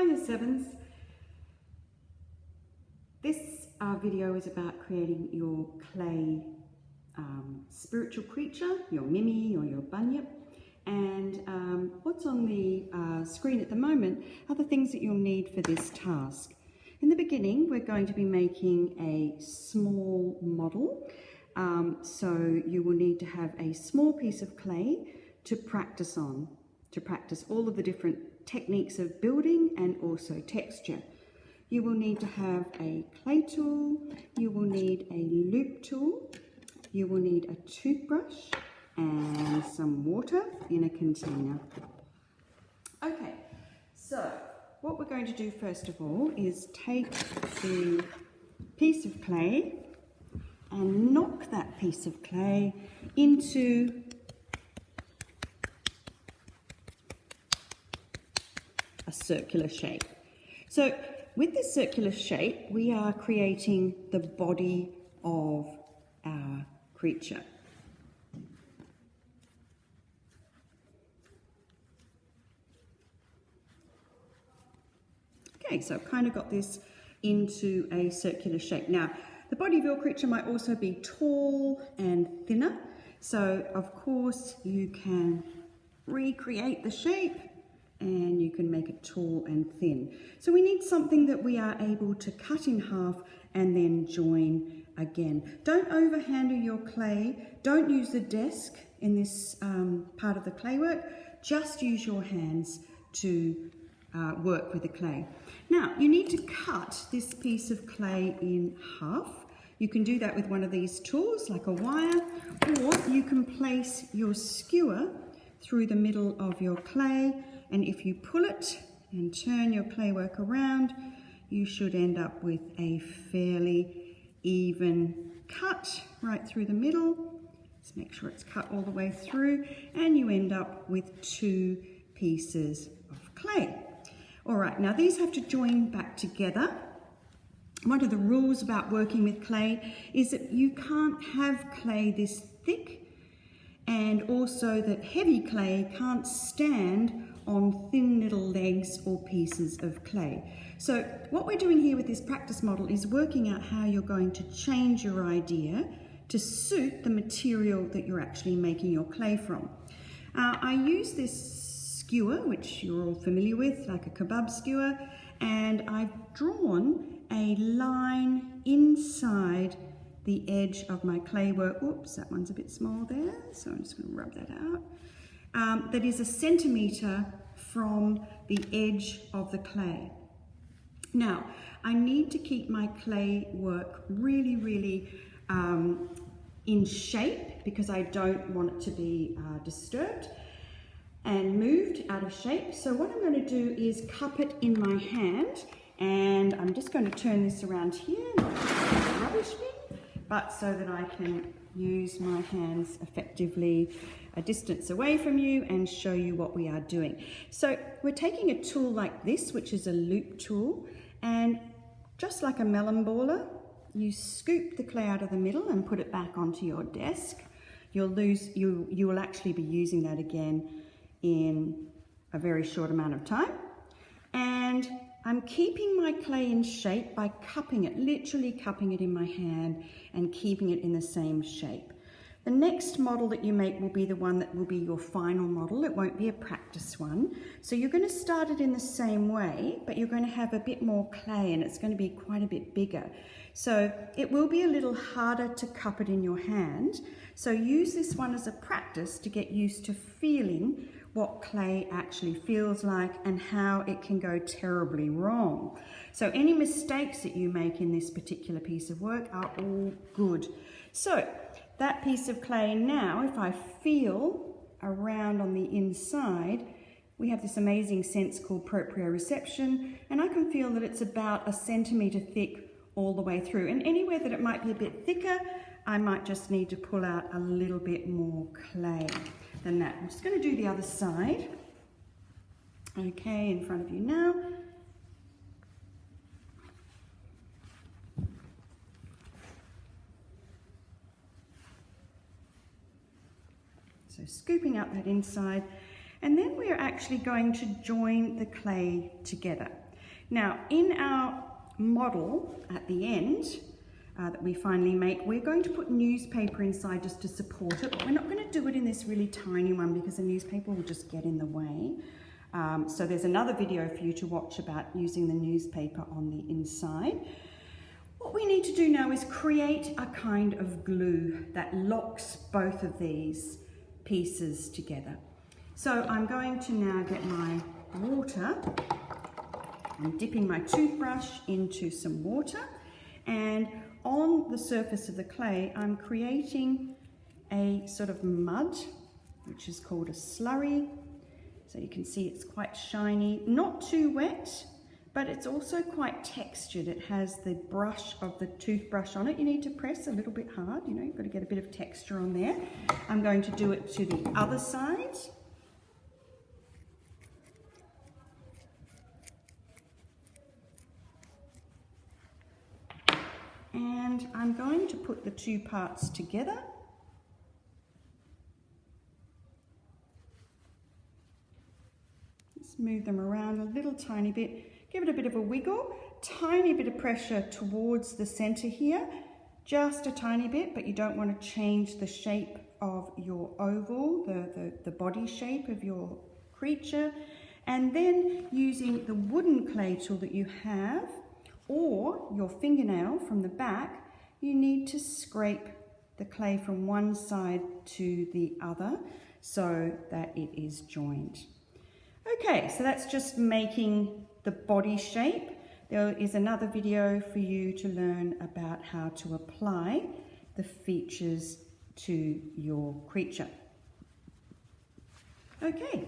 Year 7s. This video is about creating your clay spiritual creature, your Mimi or your Bunyip. And what's on the screen at the moment are the things that you'll need for this task. In the beginning, we're going to be making a small model. So you will need to have a small piece of clay to practice on, to practice all of the different techniques of building and also texture. You will need to have a clay tool, you will need a loop tool, you will need a toothbrush and some water in a container. Okay, so what we're going to do first of all is take the piece of clay and knock that piece of clay into a circular shape. So with this circular shape, we are creating the body of our creature. Okay, so I've kind of got this into a circular shape. Now, the body of your creature might also be tall and thinner. So, of course, you can recreate the shape and you can make it tall and thin. So we need something that we are able to cut in half and then join again. Don't overhandle your clay. Don't use the desk in this part of the clay work. Just use your hands to work with the clay. Now, you need to cut this piece of clay in half. You can do that with one of these tools, like a wire, or you can place your skewer through the middle of your clay, and if you pull it and turn your clay work around, you should end up with a fairly even cut right through the middle. Just make sure it's cut all the way through, and you end up with two pieces of clay. All right, now these have to join back together. One of the rules about working with clay is that you can't have clay this thick, and also that heavy clay can't stand on thin little legs or pieces of clay. So what we're doing here with this practice model is working out how you're going to change your idea to suit the material that you're actually making your clay from. I use this skewer, which you're all familiar with, like a kebab skewer, and I've drawn a line inside the edge of my clay work. Oops, that one's a bit small there, so I'm just going to rub that out. That is 1 centimetre from the edge of the clay. Now, I need to keep my clay work really in shape because I don't want it to be disturbed and moved out of shape. So what I'm going to do is cup it in my hand, and I'm just going to turn this around here, not a rubbish bin, but so that I can use my hands effectively a distance away from you and show you what we are doing. So we're taking a tool like this, which is a loop tool, and just like a melon baller, you scoop the clay out of the middle and put it back onto your desk. You will actually be using that again in a very short amount of time. And I'm keeping my clay in shape by cupping it, literally cupping it in my hand and keeping it in the same shape. The next model that you make will be the one that will be your final model. It won't be a practice one. So you're going to start it in the same way, but you're going to have a bit more clay and it's going to be quite a bit bigger. So it will be a little harder to cup it in your hand. So use this one as a practice to get used to feeling what clay actually feels like and how it can go terribly wrong. So any mistakes that you make in this particular piece of work are all good. So that piece of clay now, if I feel around on the inside, we have this amazing sense called proprioception, and I can feel that it's about 1 centimetre thick all the way through. And anywhere that it might be a bit thicker, I might just need to pull out a little bit more clay than that. I'm just going to do the other side. Okay, in front of you now. So scooping out that inside, and then we're actually going to join the clay together. Now, in our model at the end that we finally make, we're going to put newspaper inside just to support it, but we're not going to do it in this really tiny one because the newspaper will just get in the way. So there's another video for you to watch about using the newspaper on the inside. What we need to do now is create a kind of glue that locks both of these pieces together. So I'm going to now get my water. I'm dipping my toothbrush into some water, and on the surface of the clay I'm creating a sort of mud, which is called a slurry. So you can see it's quite shiny, not too wet, but it's also quite textured. It has the brush of the toothbrush on it. You need to press a little bit hard, you know, you've got to get a bit of texture on there. I'm going to do it to the other side. And I'm going to put the two parts together. Just move them around a little tiny bit. Give it a bit of a wiggle. Tiny bit of pressure towards the center here. Just a tiny bit, but you don't want to change the shape of your oval, the body shape of your creature. And then using the wooden clay tool that you have, or your fingernail from the back, you need to scrape the clay from one side to the other so that it is joined. Okay, so that's just making the body shape. There is another video for you to learn about how to apply the features to your creature. Okay.